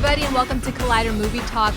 everybody, and welcome to Collider Movie Talk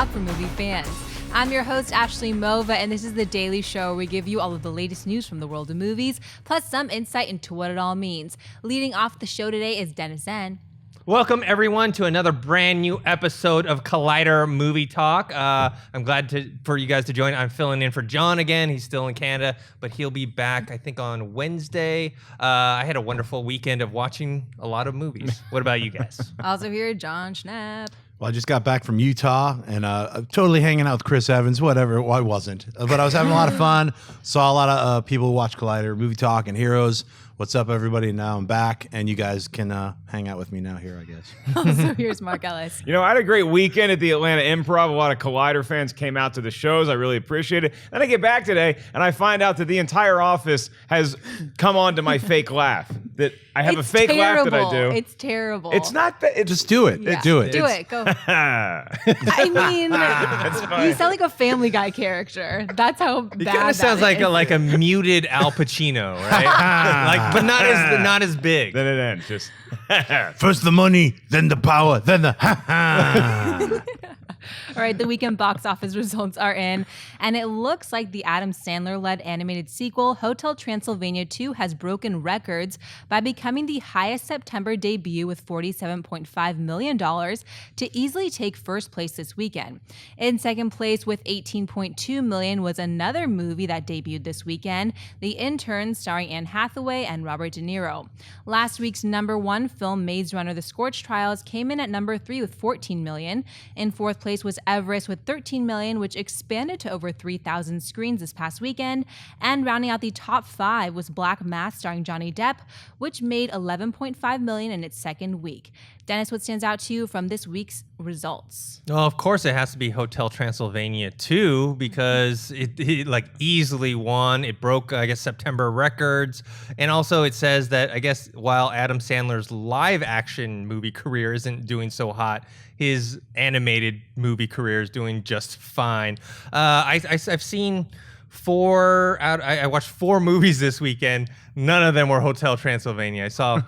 for movie fans. I'm your host, Ashley Mova, and this is the daily show where we give you all of the latest news from the world of movies, plus some insight into what it all means. Leading off the show today is Dennis N. Welcome, everyone, to another brand new episode of Collider Movie Talk. I'm glad for you guys to join. I'm filling in for John again. He's still in Canada, but he'll be back, I think, on Wednesday. I had a wonderful weekend of watching a lot of movies. What about you guys? Also here, Jon Schnepp. Well, I just got back from Utah and totally hanging out with Chris Evans, whatever. Well, I wasn't, but I was having a lot of fun. Saw a lot of people who watch Collider, Movie Talk, and Heroes. What's up, everybody? Now I'm back, and you guys can hang out with me now here, I guess. Also, here's Mark Ellis. You know, I had a great weekend at the Atlanta Improv. A lot of Collider fans came out to the shows. I really appreciate it. Then I get back today, and I find out that the entire office has come on to my fake laugh. That I have a fake laugh that I do. It's terrible. It's not that. Just do it. Yeah. Do it. Do it. Go. I mean, you sound like a Family Guy character. That's how bad It kind of sounds like a muted Al Pacino, right? But not as big. Then it ends. Just First the money, then the power, then the ha-ha. All right, the weekend box office results are in, and it looks like the Adam Sandler-led animated sequel, Hotel Transylvania 2, has broken records by becoming the highest September debut with $47.5 million to easily take first place this weekend. In second place with $18.2 million was another movie that debuted this weekend, The Intern, starring Anne Hathaway and Robert De Niro. Last week's number one film, Maze Runner: The Scorch Trials, came in at number 3 with $14 million. In fourth place was Everest with $13 million, which expanded to over 3,000 screens this past weekend. And rounding out the top 5 was Black Mass starring Johnny Depp, which made $11.5 million in its second week. Dennis, what stands out to you from this week's results? Well, of course, it has to be Hotel Transylvania 2 because it like easily won. It broke, I guess, September records. And also it says that, I guess, while Adam Sandler's live action movie career isn't doing so hot, his animated movie career is doing just fine. I've seen I watched 4 movies this weekend. None of them were Hotel Transylvania. I saw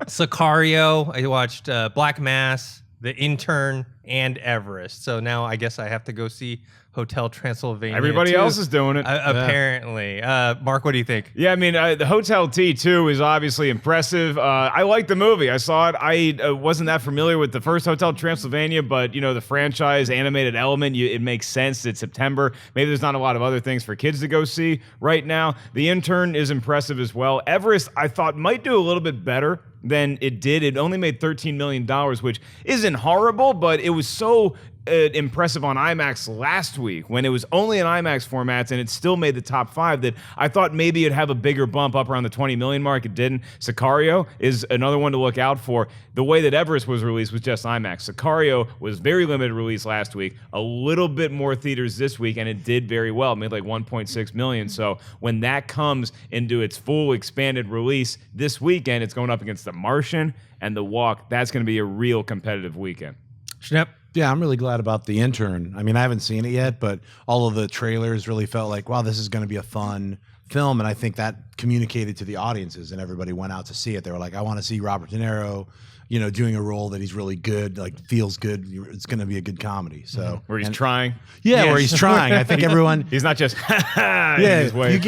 Sicario. I watched Black Mass, The Intern, and Everest. So now I guess I have to go see Hotel Transylvania. everybody else is doing it. Apparently. Mark, what do you think? Yeah, I mean, the Hotel T2 is obviously impressive. I like the movie. I saw it. I wasn't that familiar with the first Hotel Transylvania, but, you know, the franchise animated element, it makes sense. It's September. Maybe there's not a lot of other things for kids to go see right now. The Intern is impressive as well. Everest, I thought, might do a little bit better than it did. It only made $13 million, which isn't horrible, but it was so impressive on IMAX last week when it was only in IMAX formats and it still made the top 5 that I thought maybe it'd have a bigger bump up around the 20 million mark. It didn't. Sicario is another one to look out for. The way that Everest was released was just IMAX. Sicario was very limited release last week, a little bit more theaters this week, and it did very well. It made like 1.6 million. So when that comes into its full expanded release this weekend, it's going up against The Martian and The Walk. That's going to be a real competitive weekend. Schnepp? Yeah, I'm really glad about The Intern. I mean, I haven't seen it yet, but all of the trailers really felt like, wow, this is going to be a fun film. And I think that communicated to the audiences and everybody went out to see it. They were like, I want to see Robert De Niro, you know, doing a role that he's really good, like feels good. It's going to be a good comedy. So Where he's trying. Yeah, where he's trying. I think everyone. He's not just Yeah, you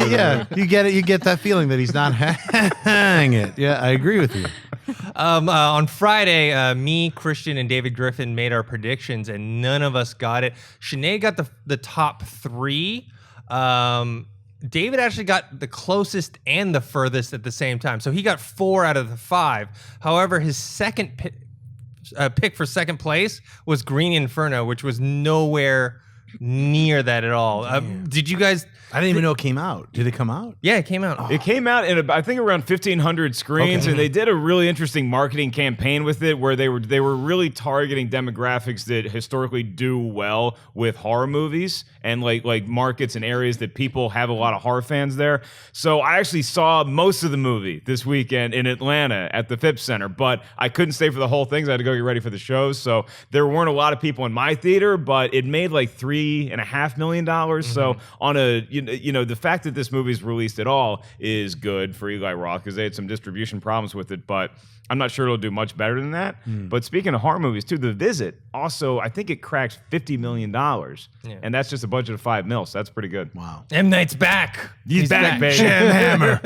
get it. You get that feeling that he's not hang it. Yeah, I agree with you. On Friday, me, Christian, and David Griffin made our predictions, and none of us got it. Sinead got the top 3. David actually got the closest and the furthest at the same time. So he got 4 out of the 5. However, his second pick for second place was Green Inferno, which was nowhere near that at all. Did you guys... I didn't even know it came out. Did it come out? Yeah, it came out. It came out in I think around 1,500 screens, and they did a really interesting marketing campaign with it, where they were really targeting demographics that historically do well with horror movies and like markets and areas that people have a lot of horror fans there. So I actually saw most of the movie this weekend in Atlanta at the Phipps Center, but I couldn't stay for the whole thing. So I had to go get ready for the shows. So there weren't a lot of people in my theater, but it made like $3 $30.5 million. So on a the fact that this movie's released at all is good for Eli Roth because they had some distribution problems with it, but I'm not sure it'll do much better than that. But speaking of horror movies, too, The Visit also, I think it cracked $50 million. And that's just a budget of $5 million, so that's pretty good. Wow. M. Night's back. He's back, baby. Jam hammer.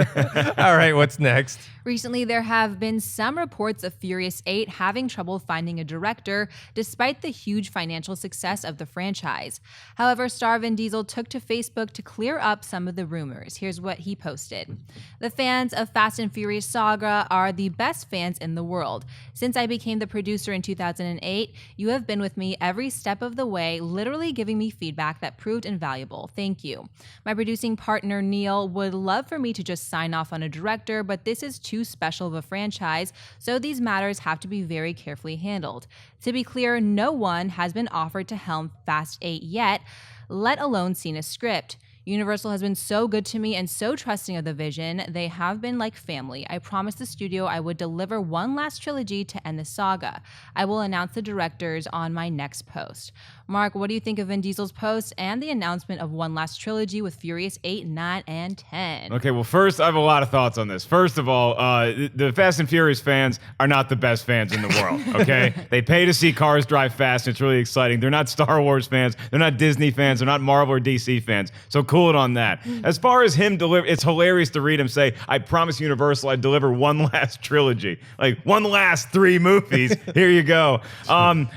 All right, what's next? Recently, there have been some reports of Furious 8 having trouble finding a director despite the huge financial success of the franchise. However, star Vin Diesel took to Facebook to clear up some of the rumors. Here's what he posted. The fans of Fast and Furious Saga are the best fans in the world. Since I became the producer in 2008, you have been with me every step of the way, literally giving me feedback that proved invaluable. Thank you. My producing partner, Neil, would love for me to just sign off on a director, but this is too special of a franchise, so these matters have to be very carefully handled. To be clear, no one has been offered to helm Fast 8 yet, let alone seen a script. Universal has been so good to me and so trusting of the vision. They have been like family. I promised the studio I would deliver one last trilogy to end the saga. I will announce the directors on my next post. Mark, what do you think of Vin Diesel's post and the announcement of one last trilogy with Furious 8, 9, and 10? Okay, well, first, I have a lot of thoughts on this. First of all, the Fast and Furious fans are not the best fans in the world, okay? They pay to see cars drive fast, and it's really exciting. They're not Star Wars fans. They're not Disney fans. They're not Marvel or DC fans. So cool it on that. As far as him it's hilarious to read him say, I promise Universal I'd deliver one last trilogy. Like, one last 3 movies. Here you go.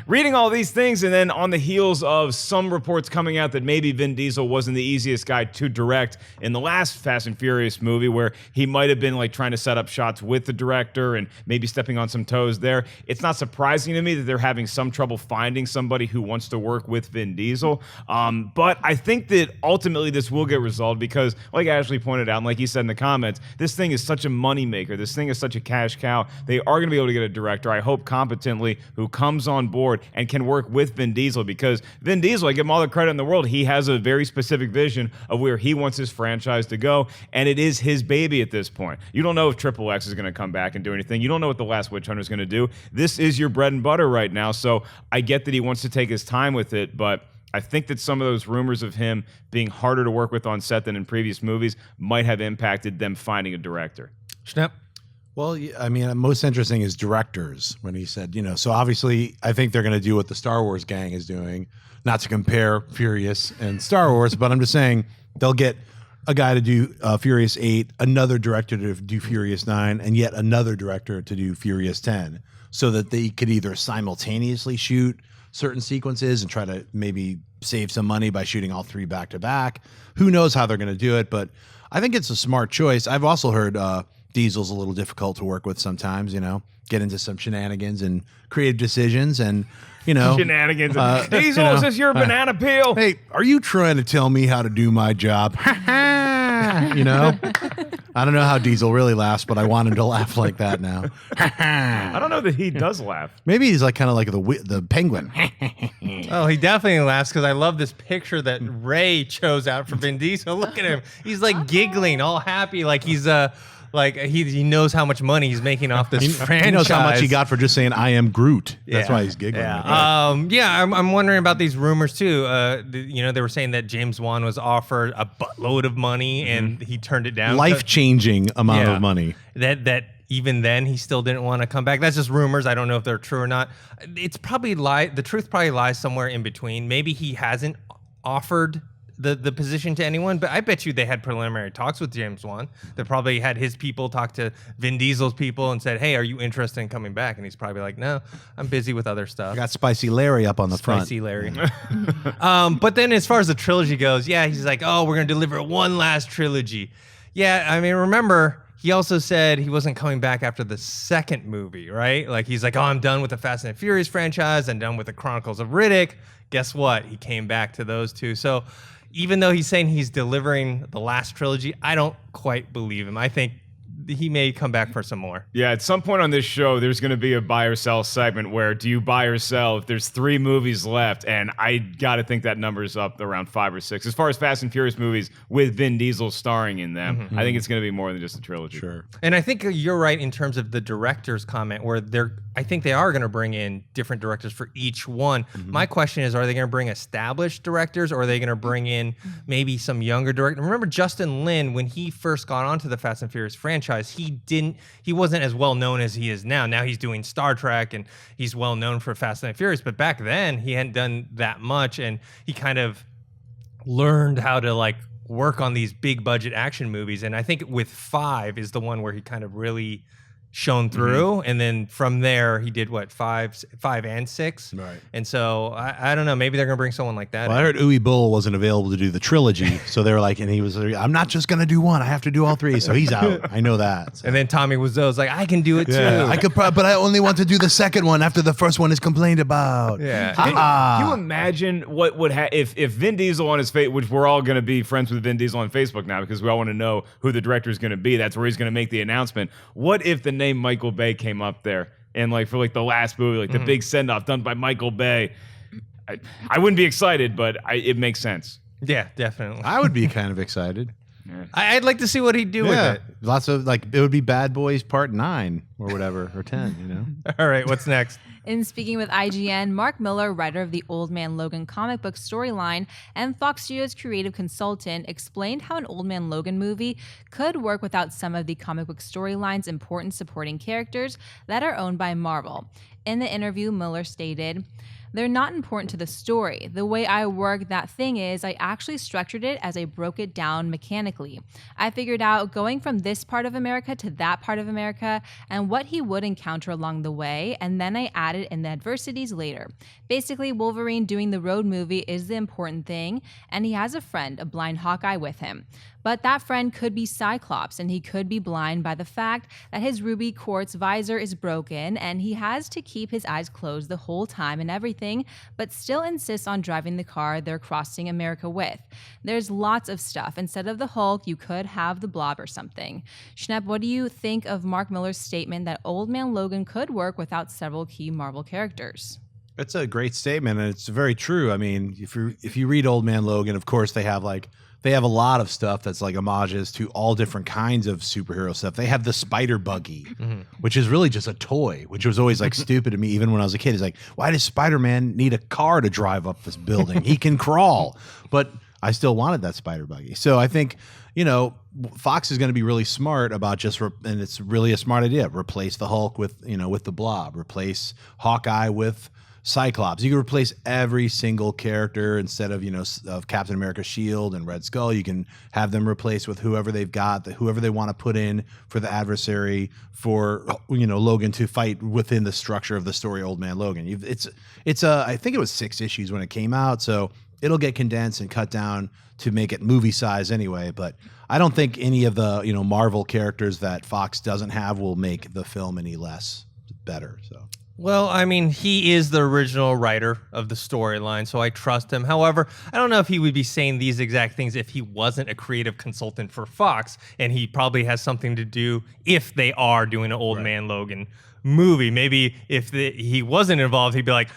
Reading all these things, and then on the heels of some reports coming out that maybe Vin Diesel wasn't the easiest guy to direct in the last Fast and Furious movie, where he might have been like trying to set up shots with the director and maybe stepping on some toes there. It's not surprising to me that they're having some trouble finding somebody who wants to work with Vin Diesel. But I think that ultimately this will get resolved because, like Ashley pointed out, and like he said in the comments, this thing is such a moneymaker. This thing is such a cash cow. They are going to be able to get a director, I hope competently, who comes on board and can work with Vin Diesel, because Vin Diesel, I give him all the credit in the world, he has a very specific vision of where he wants his franchise to go, and it is his baby at this point. You don't know if Triple X is going to come back and do anything. You don't know what The Last Witch Hunter is going to do. This is your bread and butter right now, so I get that he wants to take his time with it, but I think that some of those rumors of him being harder to work with on set than in previous movies might have impacted them finding a director. Schnepp? Well, I mean, most interesting is directors, when he said, so obviously I think they're going to do what the Star Wars gang is doing, not to compare Furious and Star Wars, but I'm just saying they'll get a guy to do Furious 8, another director to do Furious 9, and yet another director to do Furious 10, so that they could either simultaneously shoot certain sequences and try to maybe save some money by shooting all 3 back to back. Who knows how they're going to do it, but I think it's a smart choice. I've also heard Diesel's a little difficult to work with sometimes, get into some shenanigans and creative decisions and, Shenanigans. Diesel, is this your banana peel? Hey, are you trying to tell me how to do my job? I don't know how Diesel really laughs, but I want him to laugh like that now. I don't know that he does laugh. Maybe he's like kind of like the penguin. Oh, he definitely laughs because I love this picture that Ray chose out for Vin Diesel. Look at him. He's like giggling, all happy, like he's like he knows how much money he's making off this franchise. He knows how much he got for just saying, I am Groot. That's why he's giggling. Yeah. I'm wondering about these rumors too. They were saying that James Wan was offered a buttload of money and he turned it down. Life-changing amount of money. That even then he still didn't want to come back. That's just rumors. I don't know if they're true or not. It's probably the truth probably lies somewhere in between. Maybe he hasn't offered the position to anyone, but I bet you they had preliminary talks with James Wan. They probably had his people talk to Vin Diesel's people and said, hey, are you interested in coming back? And he's probably like, no, I'm busy with other stuff. I got Spicy Larry up on the front. Spicy Larry. But then as far as the trilogy goes, he's like, oh, we're going to deliver one last trilogy. Yeah, I mean, remember, he also said he wasn't coming back after the second movie, right? Like, he's like, oh, I'm done with the Fast and Furious franchise. I'm done with the Chronicles of Riddick. Guess what? He came back to those two. So even though he's saying he's delivering the last trilogy, I don't quite believe him. I think he may come back for some more. Yeah, at some point on this show, there's going to be a buy or sell segment where do you buy or sell if there's 3 movies left? And I got to think that number's up around 5 or 6. As far as Fast and Furious movies with Vin Diesel starring in them, I think it's going to be more than just a trilogy. Sure. And I think you're right in terms of the director's comment where they're I think they are going to bring in different directors for each one. My question is, are they going to bring established directors, or are they going to bring in maybe some younger directors? Remember Justin Lin, when he first got onto the Fast and Furious franchise, he wasn't as well known as he is now. Now he's doing Star Trek and he's well known for Fast and Furious, but back then he hadn't done that much, and he kind of learned how to like work on these big budget action movies. And I think with 5 is the one where he kind of really shown through, and then from there he did what, 5 and 6, Right. And so I don't know, maybe they're gonna bring someone like that Well, I in. heard Uwe Boll wasn't available to do the trilogy, so they were like, and he was, I'm not just gonna do one, I have to do all 3, so he's out. I know that. So. And then Tommy Wiseau's like, I can do it Yeah, too. I could, but I only want to do the second one after the first one is complained about. Yeah. Can you imagine what would if Vin Diesel on his face, which we're all going to be friends with Vin Diesel on Facebook now because we all want to know who the director is going to be. That's where he's going to make the announcement. What if the name Michael Bay came up there and like for like the last movie, like the big send off done by Michael Bay? I wouldn't be excited, but it makes sense. Yeah, definitely. I would be kind of excited. I'd like to see what he'd do with it. Lots of like it would be Bad Boys Part 9 or whatever, or 10, you know. All right, what's next? In speaking with IGN, Mark Miller, writer of the Old Man Logan comic book storyline and Fox Studios creative consultant, explained how an Old Man Logan movie could work without some of the comic book storyline's important supporting characters that are owned by Marvel. In the interview, Miller stated, "They're not important to the story. The way I work that thing is I actually structured it as I broke it down mechanically. I figured out going from this part of America to that part of America and what he would encounter along the way, and then I added in the adversities later. Basically, Wolverine doing the road movie is the important thing, and he has a friend, a blind Hawkeye, with him. But that friend could be Cyclops, and he could be blind by the fact that his ruby quartz visor is broken, and he has to keep his eyes closed the whole time and everything, but still insists on driving the car they're crossing America with. There's lots of stuff. Instead of the Hulk, you could have the Blob or something." Schnepp, what do you think of Mark Miller's statement that Old Man Logan could work without several key Marvel characters? It's a great statement, and it's very true. I mean, if you read Old Man Logan, of course they have a lot of stuff that's like homages to all different kinds of superhero stuff. They have the spider buggy, which is really just a toy, which was always like stupid to me even when I was a kid. It's like, why does Spider-Man need a car to drive up this building? He can crawl. But I still wanted that spider buggy. So I think, you know, Fox is going to be really smart about and it's really a smart idea. Replace the Hulk with the Blob. Replace Hawkeye with Cyclops. You can replace every single character instead of, of Captain America's shield and Red Skull. You can have them replaced with whoever they've got, whoever they want to put in for the adversary for, Logan to fight within the structure of the story Old Man Logan. I think it was 6 issues when it came out, so it'll get condensed and cut down to make it movie size anyway, but I don't think any of the, Marvel characters that Fox doesn't have will make the film any less better, so. Well, I mean, he is the original writer of the storyline, so I trust him. However, I don't know if he would be saying these exact things if he wasn't a creative consultant for Fox, and he probably has something to do if they are doing an Old Man Logan movie. Maybe if he wasn't involved, he'd be like,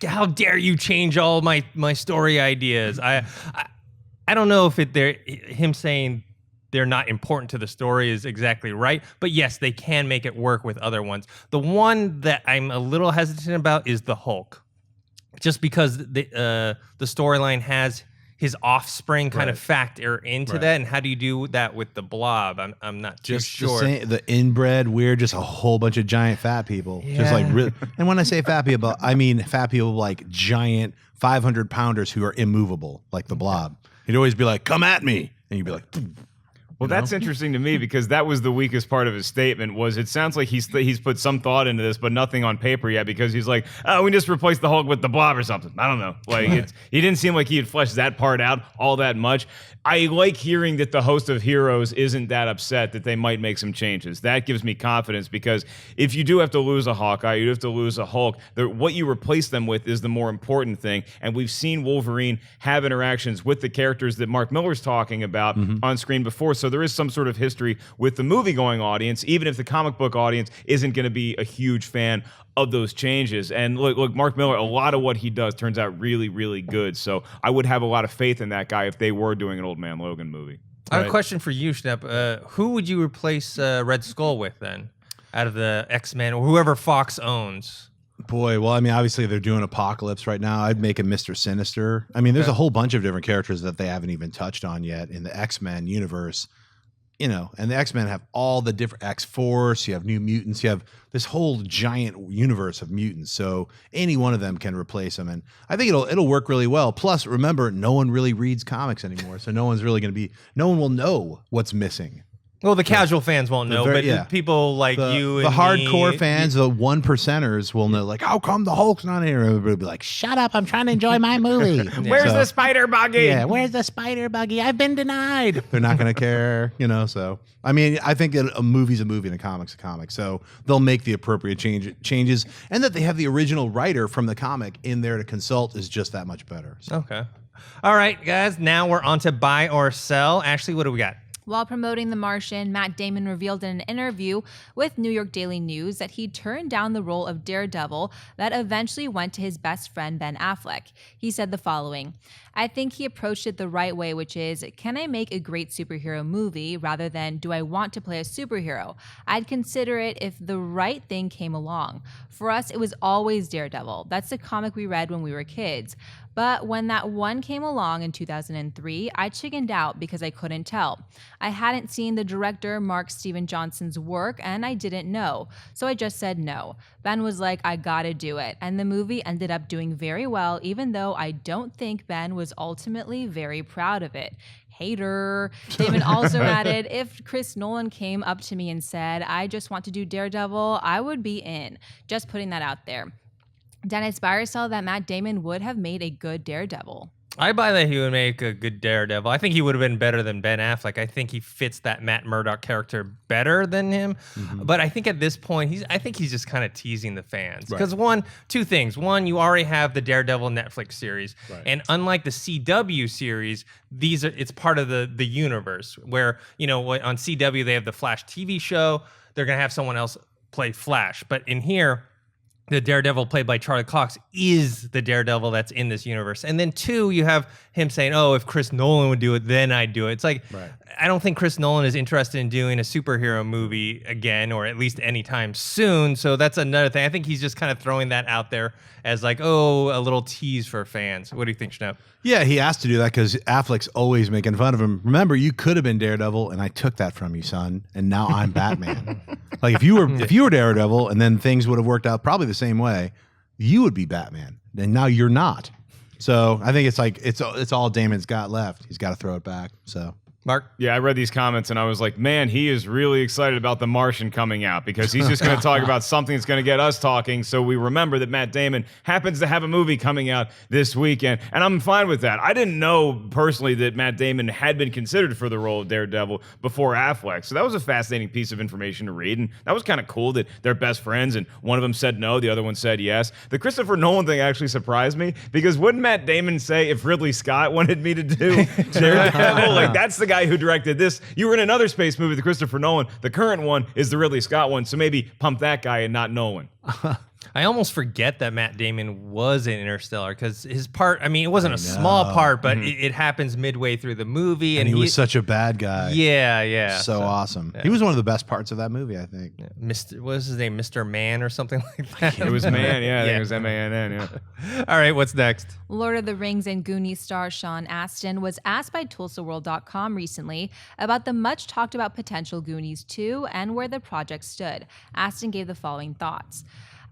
how dare you change all my story ideas? I don't know if him saying they're not important to the story is exactly right. But yes, they can make it work with other ones. The one that I'm a little hesitant about is the Hulk. Just because the storyline has his offspring kind of factor into that. And how do you do that with the Blob? I'm not too sure. The inbred, weird, just a whole bunch of giant fat people. Yeah. Just like really, and when I say fat people, I mean fat people like giant 500-pounders who are immovable, like the Blob. He'd always be like, "Come at me," and you'd be like, Well, that's interesting to me because that was the weakest part of his statement. Was it sounds like he's put some thought into this, but nothing on paper yet because he's like, we just replaced the Hulk with the Blob or something. I don't know. Like he didn't seem like he had fleshed that part out all that much. I like hearing that the host of heroes isn't that upset that they might make some changes. That gives me confidence because if you do have to lose a Hawkeye, you have to lose a Hulk, what you replace them with is the more important thing. And we've seen Wolverine have interactions with the characters that Mark Miller's talking about on screen before. So there is some sort of history with the movie-going audience, even if the comic book audience isn't going to be a huge fan of those changes. And look, Mark Miller, a lot of what he does turns out really, really good. So I would have a lot of faith in that guy if they were doing an Old Man Logan movie. I have a question for you, Schnepp. Who would you replace Red Skull with then? out of the X-Men or whoever Fox owns? Boy, well, I mean, obviously they're doing Apocalypse right now. I'd make him Mr. Sinister. I mean, there's a whole bunch of different characters that they haven't even touched on yet in the X-Men universe. You know, and the X-Men have all the different X-Force, you have New Mutants, you have this whole giant universe of mutants. So any one of them can replace them. And I think it'll work really well. Plus, remember, no one really reads comics anymore. So no one will know what's missing. Well, the casual fans won't know, but yeah. people like you and the hardcore me, fans, the 1%ers will know, like, how come the Hulk's not here? Everybody will be like, shut up, I'm trying to enjoy my movie. Where's the spider buggy? Yeah, where's the spider buggy? I've been denied. They're not going to care, you know, so. I mean, I think that a movie's a movie and a comic's a comic, so they'll make the appropriate changes, and that they have the original writer from the comic in there to consult is just that much better. So. Okay. All right, guys, now we're on to buy or sell. Ashley, what do we got? While promoting The Martian, Matt Damon revealed in an interview with New York Daily News that he turned down the role of Daredevil that eventually went to his best friend Ben Affleck. He said the following: I think he approached it the right way, which is, can I make a great superhero movie rather than do I want to play a superhero? I'd consider it if the right thing came along. For us, it was always Daredevil. That's the comic we read when we were kids. But when that one came along in 2003, I chickened out because I couldn't tell. I hadn't seen the director Mark Steven Johnson's work, and I didn't know. So I just said no. Ben was like, I gotta do it. And the movie ended up doing very well, even though I don't think Ben was ultimately very proud of it. Hater. Damon also added, if Chris Nolan came up to me and said, I just want to do Daredevil, I would be in. Just putting that out there. Dennis Byersell that Matt Damon would have made a good Daredevil. I buy that he would make a good Daredevil. I think he would have been better than Ben Affleck. I think he fits that Matt Murdock character better than him. Mm-hmm. But I think at this point, he's just kind of teasing the fans. Because two things. One, you already have the Daredevil Netflix series. Right. And unlike the CW series, it's part of the universe where, you know, on CW, they have the Flash TV show. They're going to have someone else play Flash. But in here, the Daredevil played by Charlie Cox is the Daredevil that's in this universe. And then two, you have him saying, oh, if Chris Nolan would do it, then I'd do it. It's like, I don't think Chris Nolan is interested in doing a superhero movie again, or at least anytime soon. So that's another thing. I think he's just kind of throwing that out there as like, oh, a little tease for fans. What do you think, Schnepp? Yeah, he has to do that because Affleck's always making fun of him. Remember, you could have been Daredevil, and I took that from you, son. And now I'm Batman. Like if you were Daredevil, and then things would have worked out probably the same way, you would be Batman. And now you're not. So I think it's like it's all Damon's got left. He's got to throw it back. So. Mark? Yeah, I read these comments and I was like, man, he is really excited about The Martian coming out because he's just going to talk about something that's going to get us talking. So we remember that Matt Damon happens to have a movie coming out this weekend. And I'm fine with that. I didn't know personally that Matt Damon had been considered for the role of Daredevil before Affleck. So that was a fascinating piece of information to read. And that was kind of cool that they're best friends and one of them said no, the other one said yes. The Christopher Nolan thing actually surprised me because wouldn't Matt Damon say if Ridley Scott wanted me to do Daredevil? Like that's the guy who directed this. You were in another space movie with Christopher Nolan. The current one is the Ridley Scott one, so maybe pump that guy and not Nolan. I almost forget that Matt Damon was in Interstellar because his part, I mean, it wasn't a small part, but it happens midway through the movie. And he was such a bad guy. Yeah. So awesome. Yeah. He was one of the best parts of that movie, I think. Yeah. What was his name? Mr. Man or something like that? It was Man, yeah. I think it was M-A-N-N, yeah. All right, what's next? Lord of the Rings and Goonies star Sean Astin was asked by TulsaWorld.com recently about the much talked about potential Goonies 2 and where the project stood. Astin gave the following thoughts.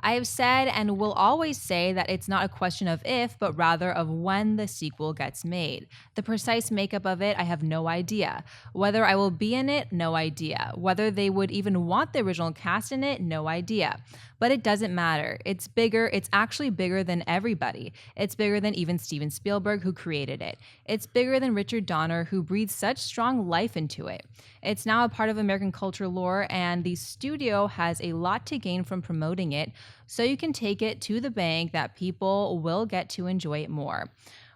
I have said and will always say that it's not a question of if, but rather of when the sequel gets made. The precise makeup of it, I have no idea. Whether I will be in it, no idea. Whether they would even want the original cast in it, no idea. But it doesn't matter. It's bigger. It's actually bigger than everybody. It's bigger than even Steven Spielberg, who created it. It's bigger than Richard Donner, who breathed such strong life into it. It's now a part of American culture lore, and the studio has a lot to gain from promoting it, so you can take it to the bank that people will get to enjoy it more.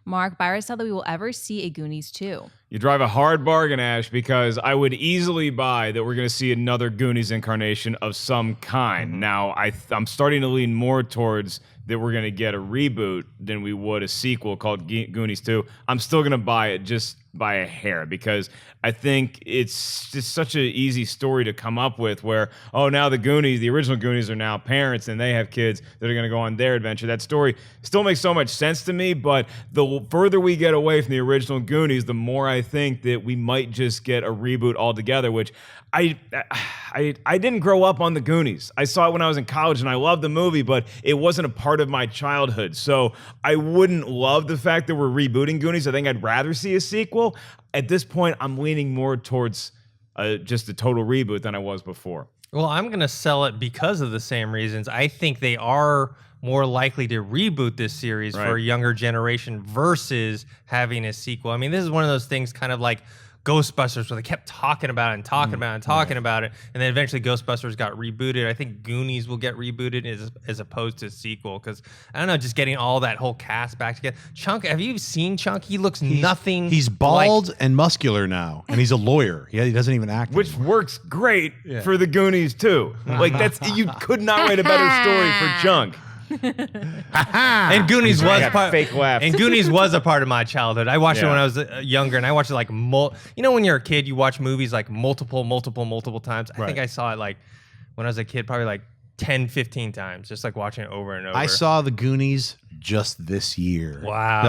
Mark, Byron said that we will ever see a Goonies 2. You drive a hard bargain, Ash, because I would easily buy that we're going to see another Goonies incarnation of some kind. Now, I'm starting to lean more towards that we're going to get a reboot than we would a sequel called Goonies 2. I'm still going to buy it just by a hair because I think it's just such an easy story to come up with where, oh, now the Goonies, the original Goonies are now parents and they have kids that are going to go on their adventure. That story still makes so much sense to me, but the further we get away from the original Goonies, the more I think that we might just get a reboot altogether, which I didn't grow up on the Goonies. I saw it when I was in college and I loved the movie, but it wasn't a part of my childhood. So I wouldn't love the fact that we're rebooting Goonies. I think I'd rather see a sequel. At this point, I'm leaning more towards just a total reboot than I was before. Well, I'm going to sell it because of the same reasons. I think they are more likely to reboot this series for a younger generation versus having a sequel. I mean, this is one of those things kind of like Ghostbusters where they kept talking about it and talking about it and talking about it, and then eventually Ghostbusters got rebooted. I think Goonies will get rebooted as opposed to a sequel because, I don't know, just getting all that whole cast back together. Chunk, have you seen Chunk? He looks nothing. He's bald and muscular now, and he's a lawyer. He doesn't even act Which anymore. works great for the Goonies too. Like you could not write a better story for Chunk. And Goonies was fake laugh. And Goonies was a part of my childhood. I watched it when I was younger, and I watched it like you know when you're a kid, you watch movies like multiple times. I think I saw it like when I was a kid, probably like 10, 15 times, just like watching it over and over. I saw the Goonies just this year. Wow.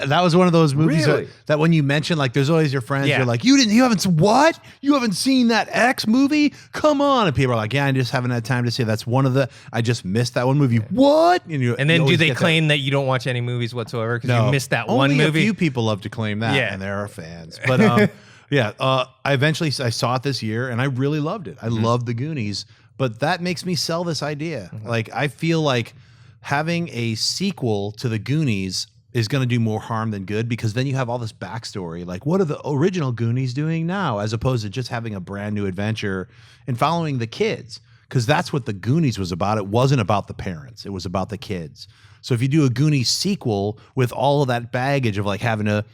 That was one of those movies Really? that when you mention, like, there's always your friends, Yeah. you're like, you haven't what? You haven't seen that X movie? Come on. And people are like, yeah, I just haven't had time to see. That's one of the, I just missed that one movie. What? And then do they claim that you don't watch any movies whatsoever because you missed that one Only movie? a few people love to claim that, Yeah. and there are fans. But I saw it this year, and I really loved it. I loved the Goonies, but that makes me sell this idea. Like, I feel like having a sequel to the Goonies is going to do more harm than good because then you have all this backstory. Like, what are the original Goonies doing now, as opposed to just having a brand new adventure and following the kids? Because that's what the Goonies was about. It wasn't about the parents. It was about the kids. So if you do a Goonies sequel with all of that baggage of like having to,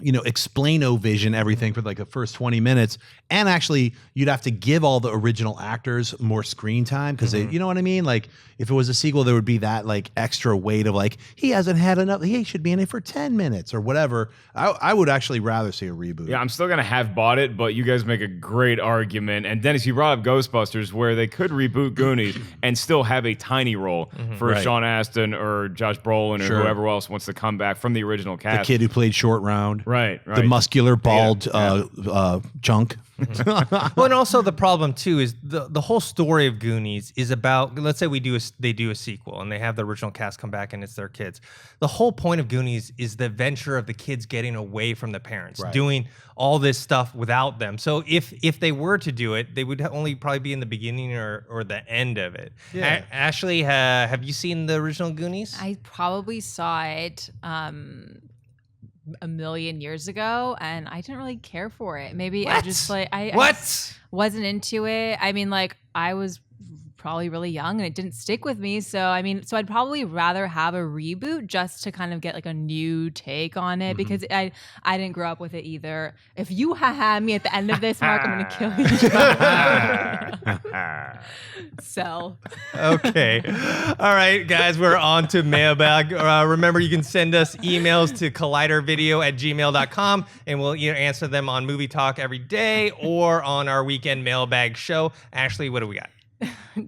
explain-o-vision everything for like the first 20 minutes, and actually you'd have to give all the original actors more screen time because they, you know what I mean? Like, if it was a sequel, there would be that like extra weight of like, he hasn't had enough, he should be in it for 10 minutes or whatever. I would actually rather see a reboot. Yeah, I'm still going to have bought it, but you guys make a great argument. And Dennis, you brought up Ghostbusters, where they could reboot Goonies and still have a tiny role for Sean Astin or Josh Brolin or whoever else wants to come back from the original The cast. kid who played Short Round. Right. The muscular, bald chunk. Well, and also the problem too is the whole story of Goonies is about, let's say they do a sequel and they have the original cast come back and it's their kids. The whole point of Goonies is the adventure of the kids getting away from the parents, doing all this stuff without them. So if they were to do it, they would only probably be in the beginning or the end of it. Yeah. Ashley, have you seen the original Goonies? I probably saw it a million years ago, and I didn't really care for it. Maybe I just like I wasn't into it. I mean, like, I was probably really young and it didn't stick with me. So I'd probably rather have a reboot just to kind of get like a new take on it because I didn't grow up with it either. If you had me at the end of this, Mark, I'm gonna kill you. So Okay. All right, guys, we're on to mailbag. Remember, you can send us emails to collidervideo@gmail.com, and we'll either answer them on Movie Talk every day or on our weekend mailbag show. Ashley, what do we got?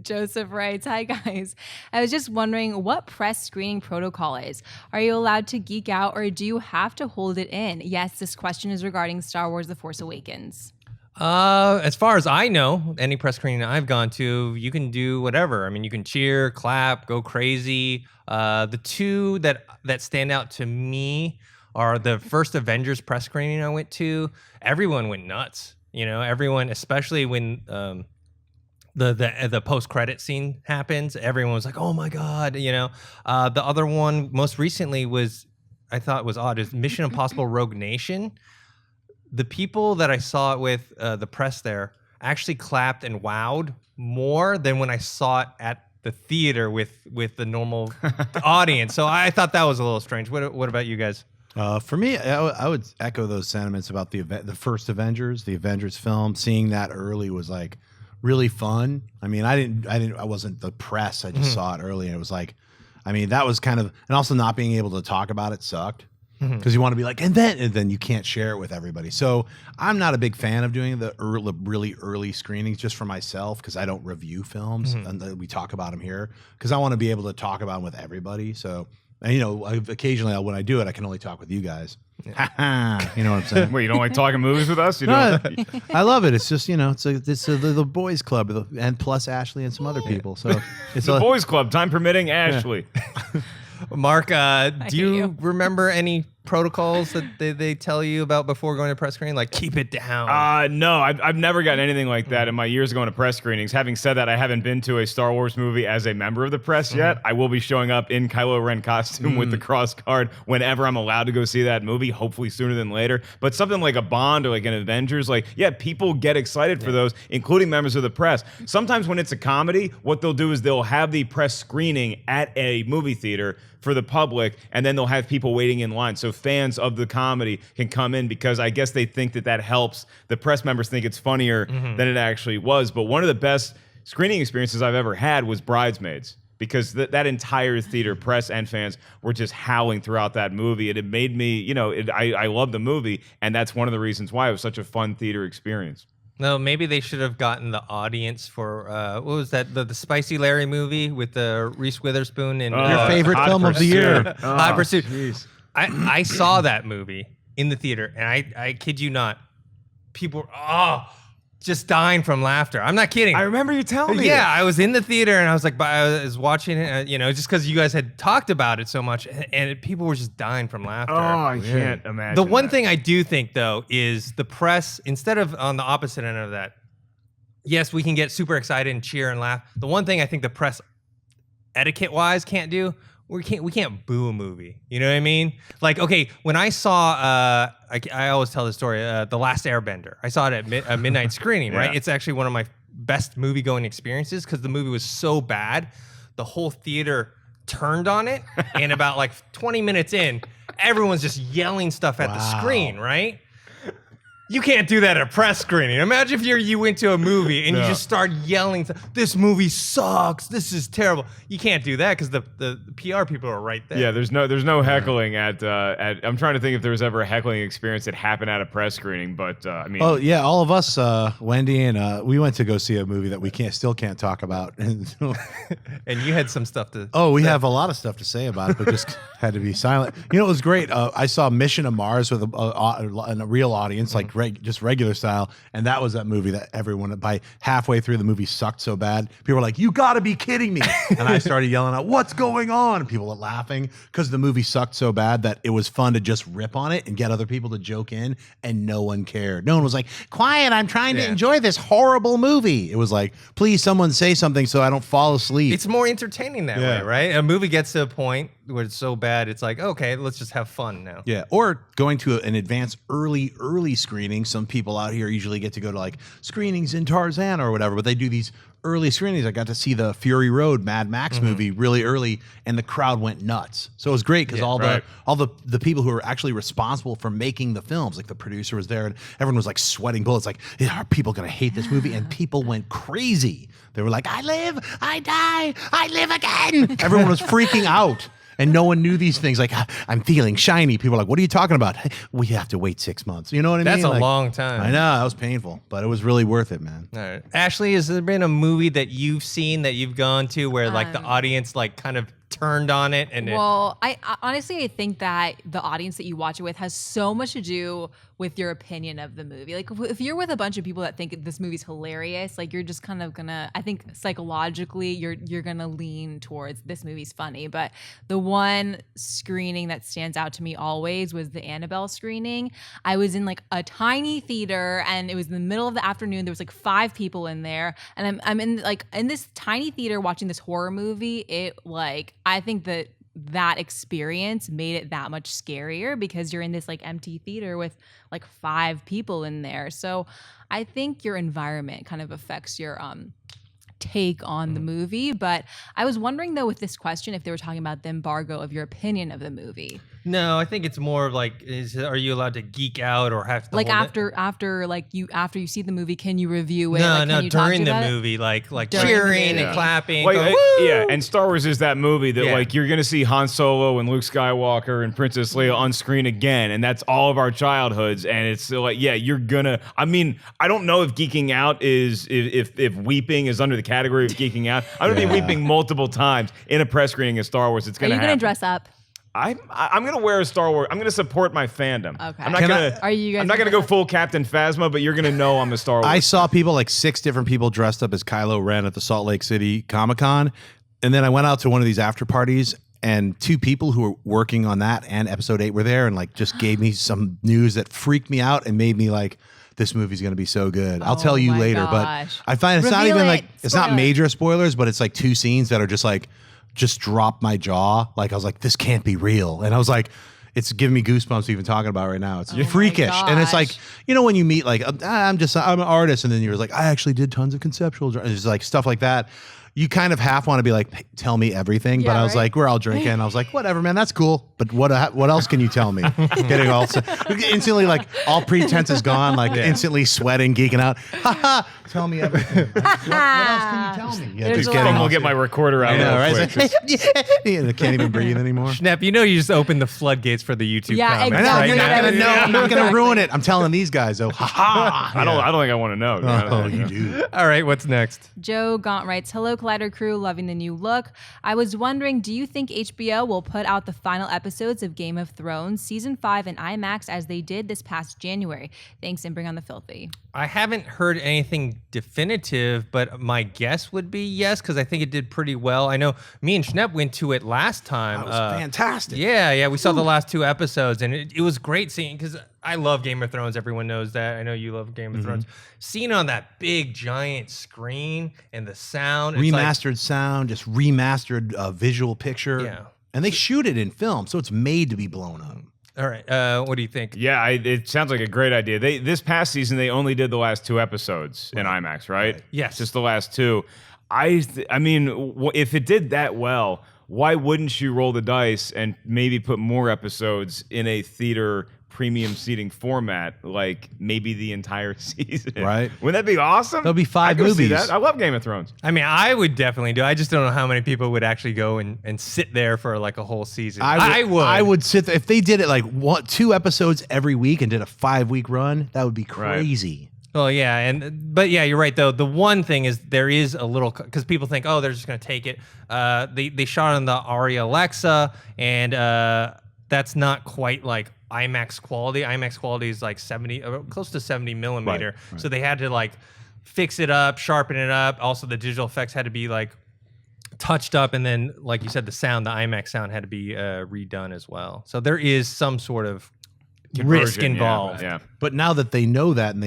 Joseph writes, hi guys. I was just wondering what press screening protocol is. Are you allowed to geek out or do you have to hold it in? Yes, this question is regarding Star Wars The Force Awakens. As far as I know, any press screening I've gone to, you can do whatever. I mean, you can cheer, clap, go crazy. The two that stand out to me are the first Avengers press screening I went to. Everyone went nuts. Everyone, especially when the post-credit scene happens, everyone was like, oh my God, the other one most recently I thought was odd, is Mission Impossible Rogue Nation. The people that I saw it with, the press there, actually clapped and wowed more than when I saw it at the theater with the normal audience. So I thought that was a little strange. What about you guys? For me, I would echo those sentiments about the first Avengers, the Avengers film. Seeing that early was like really fun. I mean, I wasn't the press. I just saw it early, and it was like, I mean, that was kind of, and also not being able to talk about it sucked because you want to be like, and then you can't share it with everybody. So I'm not a big fan of doing the really early screenings just for myself because I don't review films and we talk about them here because I want to be able to talk about them with everybody. So. And, you know, occasionally when I do it, I can only talk with you guys. Yeah. You know what I'm saying? Wait, you don't like talking movies with us? You don't? I love it. It's just, you know, it's the boys club and plus Ashley and some other people. So it's the boys club, time permitting, Ashley. Mark, do you remember any protocols that they tell you about before going to press screening? Like, keep it down. No, I've never gotten anything like that in my years going to press screenings. Having said that, I haven't been to a Star Wars movie as a member of the press yet. I will be showing up in Kylo Ren costume with the cross guard whenever I'm allowed to go see that movie, hopefully sooner than later. But something like a Bond or like an Avengers, like, yeah, people get excited for those, including members of the press. Sometimes when it's a comedy, what they'll do is they'll have the press screening at a movie theater for the public, and then they'll have people waiting in line. So fans of the comedy can come in because I guess they think that helps. The press members think it's funnier than it actually was. But one of the best screening experiences I've ever had was Bridesmaids because that entire theater, press and fans, were just howling throughout that movie. And it made me, you know, I love the movie, and that's one of the reasons why it was such a fun theater experience. No, maybe they should have gotten the audience for what was that? The Spicy Larry movie with Reese Witherspoon and your favorite film of the year, Hot Pursuit. I saw that movie in the theater, and I kid you not, people were just dying from laughter. I'm not kidding. I remember you telling me. Yeah, I was in the theater and I was like, I was watching it, you know, just because you guys had talked about it so much, and people were just dying from laughter. Oh, I can't imagine. The one thing I do think though is the press, instead of on the opposite end of that, yes, we can get super excited and cheer and laugh. The one thing I think the press, etiquette-wise, can't do. We can't boo a movie. You know what I mean? Like, okay, when I saw, I always tell the story, The Last Airbender. I saw it at a midnight screening, right? It's actually one of my best movie-going experiences because the movie was so bad, the whole theater turned on it, and about like 20 minutes in, everyone's just yelling stuff at the screen, right? You can't do that at a press screening. Imagine if you went to a movie and you just start yelling, "This movie sucks. This is terrible." You can't do that because the PR people are right there. Yeah, there's no heckling at. I'm trying to think if there was ever a heckling experience that happened at a press screening, but I mean. Oh yeah, all of us, Wendy and we went to go see a movie that we still can't talk about. And you had some stuff to. Oh, we have a lot of stuff to say about it, but just had to be silent. You know, it was great. I saw Mission to Mars with a real audience, like just regular style, and that was that movie that everyone by halfway through the movie sucked so bad. People were like, "You got to be kidding me!" And I started yelling out, "What's going on?" And people were laughing because the movie sucked so bad that it was fun to just rip on it and get other people to joke in, and no one cared. No one was like, "Quiet! I'm trying to enjoy this horrible movie." It was like, "Please, someone say something so I don't fall asleep." It's more entertaining that way, right? A movie gets to a point where it's so bad, it's like, okay, let's just have fun now. Yeah, or going to an advanced early screening. Some people out here usually get to go to like screenings in Tarzan or whatever, but they do these early screenings. I got to see the Fury Road Mad Max movie really early, and the crowd went nuts. So it was great because all the people who are actually responsible for making the films, like the producer was there, and everyone was like sweating bullets. Like, are people going to hate this movie? And people went crazy. They were like, "I live, I die, I live again." Everyone was freaking out. And no one knew these things. Like, "I'm feeling shiny." People are like, "What are you talking about?" "We have to wait 6 months." You know what I mean? That's a like, long time. I know. That was painful, but it was really worth it, man. All right. Ashley, has there been a movie that you've seen that you've gone to where like the audience like kind of turned on it? And I honestly, I think that the audience that you watch it with has so much to do with your opinion of the movie. Like if you're with a bunch of people that think this movie's hilarious, like you're just kind of gonna, I think psychologically you're gonna lean towards this movie's funny. But the one screening that stands out to me always was the Annabelle screening. I was in like a tiny theater and it was in the middle of the afternoon. There was like 5 people in there, and I'm in like in this tiny theater watching this horror movie. It like, I think that experience made it that much scarier because you're in this like empty theater with like 5 people in there. So I think your environment kind of affects your take on the movie. But I was wondering though with this question if they were talking about the embargo of your opinion of the movie. No, I think it's more of like, are you allowed to geek out or have to Like hold it? after you see the movie, can you review it? No, Like, no, can you talk during to the about it? movie, like During the cheering movie. and clapping. Like, going, yeah, and Star Wars is that movie that Yeah. like you're gonna see Han Solo and Luke Skywalker and Princess Leia on screen again, and that's all of our childhoods. And it's like, yeah, you're gonna. I mean, I don't know if geeking out is if weeping is under the category of geeking out. I'm gonna be weeping multiple times in a press screening of Star Wars. It's Are gonna you happen. gonna dress up? I'm gonna wear a Star Wars. I'm gonna support my fandom. Okay. I'm not Can gonna. Are you guys I'm not gonna gonna- go full Captain Phasma, but you're gonna know I'm a Star Wars. I saw people, like 6 different people dressed up as Kylo Ren at the Salt Lake City Comic-Con. And then I went out to one of these after parties, and 2 people who were working on that and episode 8 were there and like just gave me some news that freaked me out and made me like, this movie's going to be so good. I'll tell you my later, gosh. but I find it's not Reveal even it. like, it's not Spoil it. major spoilers, but it's like 2 scenes that are just like, just dropped my jaw. Like I was like, this can't be real. And I was like, it's giving me goosebumps even talking about it right now. It's my freakish. And it's like, gosh. you know, when you meet like, I'm an artist. And then you're like, I actually did tons of conceptual drawings. It's like stuff like that. You kind of half want to be like, hey, tell me everything. But Yeah, I was right? like, we're all drinking. I was like, whatever, man, that's cool. But what else can you tell me? Getting all instantly like all pretense is gone, like instantly sweating, geeking out. Ha ha, tell me everything. What else can you tell me? Yeah, There's just a getting lot. I'm all gonna get my recorder out I know, real right? quick. It's like, yeah, I can't even breathe anymore. Schnepp, you know you just opened the floodgates for the YouTube Yeah, comments. I know, exactly. you're not Yeah, gonna know. yeah, I'm not gonna exactly. ruin it. I'm telling these guys, oh, ha ha. I don't think I want to know. Oh, you do. All right, what's next? Joe Gaunt writes, hello, Collider crew, loving the new look. I was wondering, do you think HBO will put out the final episodes of Game of Thrones Season 5 in IMAX as they did this past January? Thanks, and bring on the filthy. I haven't heard anything definitive, but my guess would be yes, because I think it did pretty well. I know me and Schnepp went to it last time. That was fantastic. Yeah, we saw the last 2 episodes, and it was great seeing, because I love Game of Thrones. Everyone knows that. I know you love Game of Thrones. Seeing it on that big, giant screen and the sound. it's like- Remastered sound, just remastered visual picture. Yeah. And they shoot it in film, so it's made to be blown up. all right, what do you think? Yeah, it sounds like a great idea. This past season they only did the last 2 episodes in IMAX, right? Yes. just the last 2. I mean, if it did that well, why wouldn't you roll the dice and maybe put more episodes in a theater premium seating format, like maybe the entire season? Right. Wouldn't that be awesome? There'll be 5 I go see movies. that. I love Game of Thrones. I mean, I would definitely do. I just don't know how many people would actually go and sit there for like a whole season. I would. I would sit there. If they did it like 2 episodes every week and did a 5-week run, that would be crazy. Well, yeah, but yeah, you're right though. The one thing is there is a little, because people think, oh, they're just gonna take it. They shot on the Arri Alexa, and that's not quite like IMAX quality. IMAX quality is like 70, close to 70 millimeter. Right. So they had to like fix it up, sharpen it up. Also, the digital effects had to be like touched up, and then, like you said, the IMAX sound had to be redone as well. So there is some sort of risk Conversion, involved. Yeah. But now that they know that and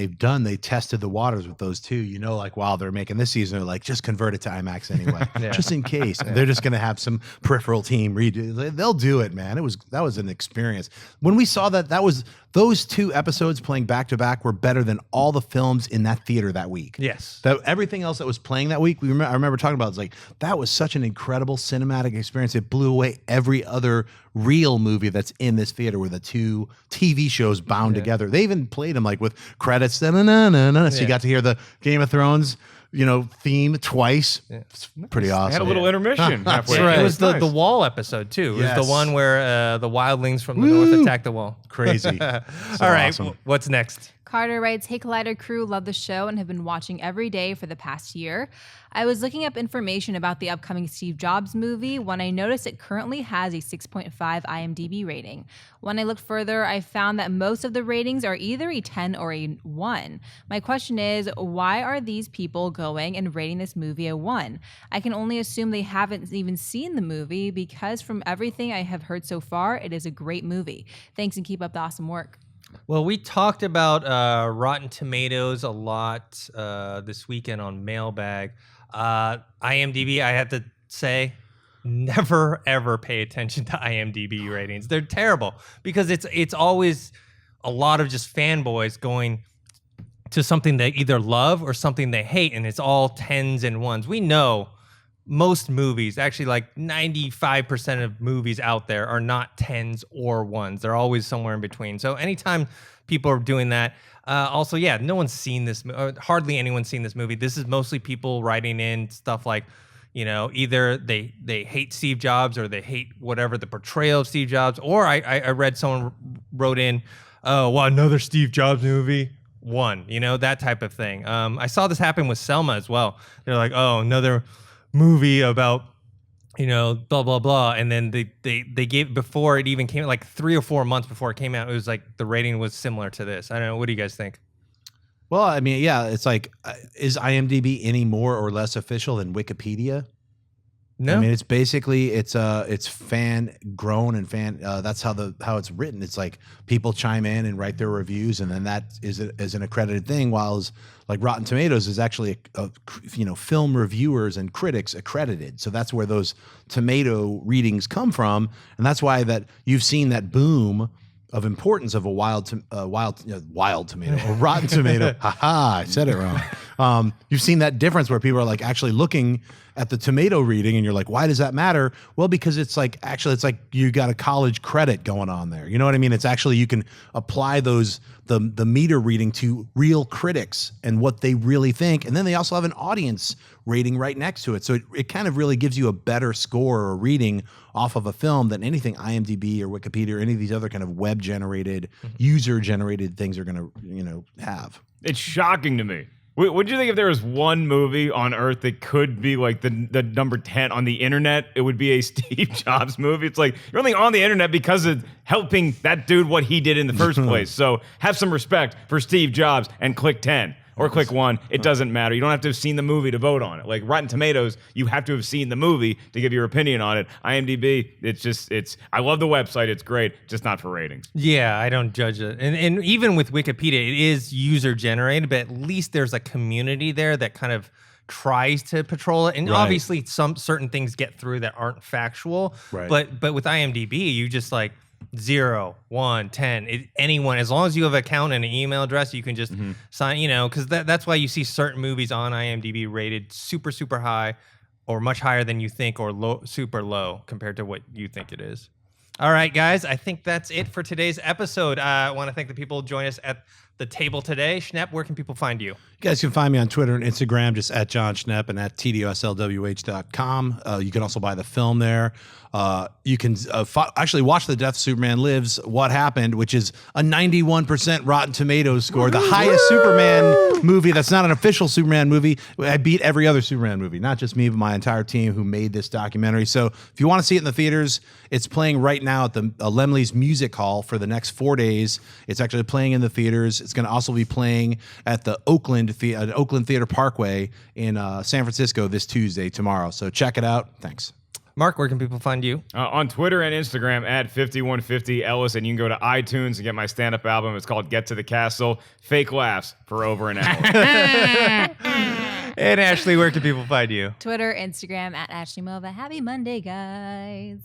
they tested the waters with those 2, you know, like while they're making this season, they're like, just convert it to IMAX anyway, just in case. They're just going to have some peripheral team redo. They'll do it, man. That was an experience. When we saw that was those 2 episodes playing back to back were better than all the films in that theater that week. Yes. Everything else that was playing that week, I remember talking about, it's like, that was such an incredible cinematic experience. It blew away every other real movie that's in this theater with the 2 TV shows bound together. They even played them like with credits. So you got to hear the Game of Thrones, theme twice. It's pretty awesome. Had a little intermission halfway. It was Nice. the wall episode too. It was Yes. the one where the wildlings from the north attack the wall. Crazy. All right, awesome. what's next? Carter writes, hey Collider crew, love the show and have been watching every day for the past year. I was looking up information about the upcoming Steve Jobs movie when I noticed it currently has a 6.5 IMDb rating. When I looked further, I found that most of the ratings are either a 10 or a 1. My question is, why are these people going and rating this movie a 1? I can only assume they haven't even seen the movie, because from everything I have heard so far, it is a great movie. Thanks and keep up the awesome work. Well, we talked about Rotten Tomatoes a lot this weekend on Mailbag. IMDb, I have to say, never ever pay attention to IMDb ratings. They're terrible, because it's always a lot of just fanboys going to something they either love or something they hate, and it's all 10s and 1s. We know most movies, actually like 95% of movies out there are not 10s or 1s. They're always somewhere in between. So anytime people are doing that, also, yeah, no one's seen this, hardly anyone's seen this movie. This is mostly people writing in stuff like, either they hate Steve Jobs or they hate whatever the portrayal of Steve Jobs, or I read someone wrote in, oh, well, another Steve Jobs movie. That type of thing. I saw this happen with Selma as well. They're like, oh, another movie about, blah, blah, blah. And then they gave, before it even came, like 3 or 4 months before it came out, it was like the rating was similar to this. I don't know. What do you guys think? Well, I mean, yeah, it's like, is IMDb any more or less official than Wikipedia? No. I mean, it's basically it's fan grown and fan. That's how it's written. It's like people chime in and write their reviews, and then that is an accredited thing. While like Rotten Tomatoes is actually film reviewers and critics accredited. So that's where those tomato readings come from, and that's why that you've seen that boom of importance of a wild tomato or Rotten Tomato. I said it wrong. You've seen that difference where people are like actually looking at the tomato reading and you're like, why does that matter? Well, because it's like you got a college credit going on there. You know what I mean? It's actually, you can apply the meter reading to real critics and what they really think. And then they also have an audience rating right next to it. So it kind of really gives you a better score or reading off of a film than anything IMDb or Wikipedia or any of these other kind of web generated, user generated things are going to, have. It's shocking to me. Would you think if there was one movie on Earth that could be like the number 10 on the internet, it would be a Steve Jobs movie? It's like, you're only on the internet because of helping that dude what he did in the first place. So have some respect for Steve Jobs and click 10 or click 1. It doesn't matter. You don't have to have seen the movie to vote on it. Like Rotten Tomatoes, you have to have seen the movie to give your opinion on it. IMDb, I love the website. It's great, just not for ratings. Yeah, I don't judge it. And even with Wikipedia, it is user generated, but at least there's a community there that kind of tries to patrol it. And obviously some certain things get through that aren't factual. Right. But with IMDb, you just like 0, 1, 10, anyone, as long as you have an account and an email address, you can just sign, because that's why you see certain movies on IMDb rated super, super high or much higher than you think, or low, super low compared to what you think it is. All right, guys, I think that's it for today's episode. I want to thank the people who joined us at the table today. Schnepp, where can people find you? You guys can find me on Twitter and Instagram, just at Jon Schnepp and at tdslwh.com. You can also buy the film there. You can actually watch The Death Superman Lives, What Happened, which is a 91% Rotten Tomatoes score, the highest Superman movie that's not an official Superman movie. I beat every other Superman movie, not just me, but my entire team who made this documentary. So if you want to see it in the theaters, it's playing right now at the Laemmle's Music Hall for the next 4 days. It's actually playing in the theaters. It's going to also be playing at the Oakland Theater Parkway in San Francisco this Tuesday, tomorrow. So check it out. Thanks. Mark, where can people find you? On Twitter and Instagram at 5150 Ellis, and you can go to iTunes and get my stand-up album. It's called Get to the Castle. Fake laughs for over an hour. And Ashley, where can people find you? Twitter, Instagram at Ashley Mova. Happy Monday, guys.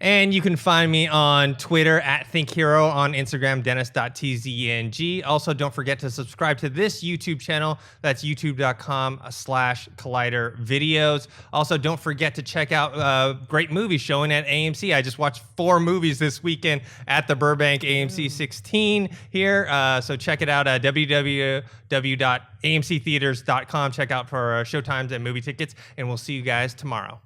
And you can find me on Twitter at ThinkHero, on Instagram, Dennis.tzeng. Also, don't forget to subscribe to this YouTube channel. That's youtube.com/Collider Videos. Also, don't forget to check out great movies showing at AMC. I just watched 4 movies this weekend at the Burbank AMC 16 here. So check it out at www.amctheaters.com. Check out for showtimes and movie tickets, and we'll see you guys tomorrow.